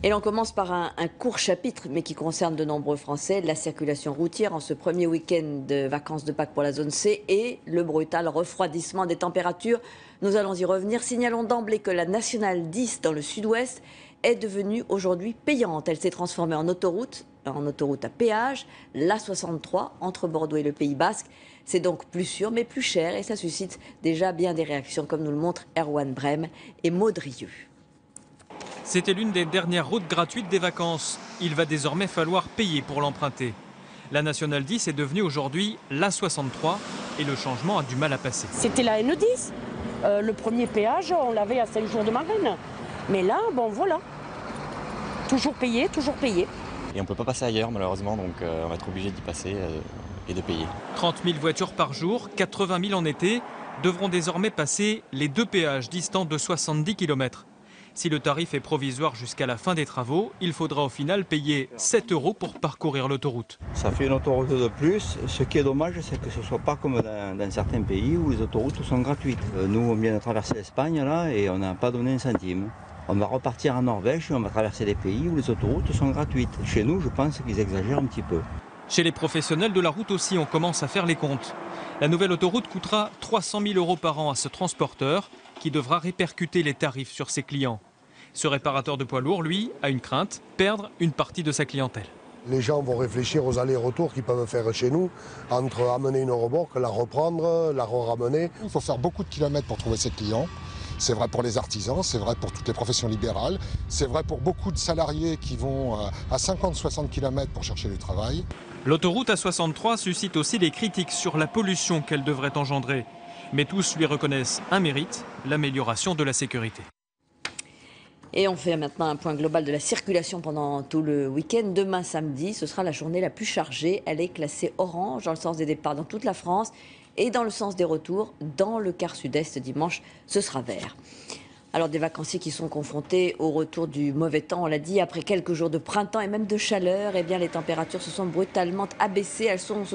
Et l'on commence par un court chapitre, mais qui concerne de nombreux Français, la circulation routière en ce premier week-end de vacances de Pâques pour la zone C et le brutal refroidissement des températures. Nous allons y revenir. Signalons d'emblée que la nationale 10 dans le sud-ouest est devenue aujourd'hui payante. Elle s'est transformée en autoroute à péage, l'A63 entre Bordeaux et le Pays Basque. C'est donc plus sûr, mais plus cher, et ça suscite déjà bien des réactions, comme nous le montrent Erwan Brem et Maud Rieux. C'était l'une des dernières routes gratuites des vacances. Il va désormais falloir payer pour l'emprunter. La nationale 10 est devenue aujourd'hui l'A63 et le changement a du mal à passer. C'était la N10. Le premier péage, on l'avait à 5 jours de marraine. Mais là, bon voilà. Toujours payé, toujours payé. Et on ne peut pas passer ailleurs malheureusement, donc on va être obligé d'y passer et de payer. 30 000 voitures par jour, 80 000 en été, devront désormais passer les deux péages distants de 70 km. Si le tarif est provisoire jusqu'à la fin des travaux, il faudra au final payer 7 € pour parcourir l'autoroute. Ça fait une autoroute de plus. Ce qui est dommage, c'est que ce ne soit pas comme dans certains pays où les autoroutes sont gratuites. Nous, on vient de traverser l'Espagne là et on n'a pas donné un centime. On va repartir en Norvège et on va traverser des pays où les autoroutes sont gratuites. Chez nous, je pense qu'ils exagèrent un petit peu. Chez les professionnels de la route aussi, on commence à faire les comptes. La nouvelle autoroute coûtera 300 000 € par an à ce transporteur qui devra répercuter les tarifs sur ses clients. Ce réparateur de poids lourds, lui, a une crainte, perdre une partie de sa clientèle. Les gens vont réfléchir aux allers-retours qu'ils peuvent faire chez nous, entre amener une remorque, la reprendre, la ramener. Il faut faire beaucoup de kilomètres pour trouver ses clients. C'est vrai pour les artisans, c'est vrai pour toutes les professions libérales, c'est vrai pour beaucoup de salariés qui vont à 50-60 km pour chercher du travail. L'autoroute A63 suscite aussi des critiques sur la pollution qu'elle devrait engendrer. Mais tous lui reconnaissent un mérite, l'amélioration de la sécurité. Et on fait maintenant un point global de la circulation pendant tout le week-end. Demain samedi, ce sera la journée la plus chargée. Elle est classée orange dans le sens des départs dans toute la France et dans le sens des retours dans le quart sud-est dimanche, ce sera vert. Alors des vacanciers qui sont confrontés au retour du mauvais temps, on l'a dit, après quelques jours de printemps et même de chaleur, eh bien les températures se sont brutalement abaissées. Elles sont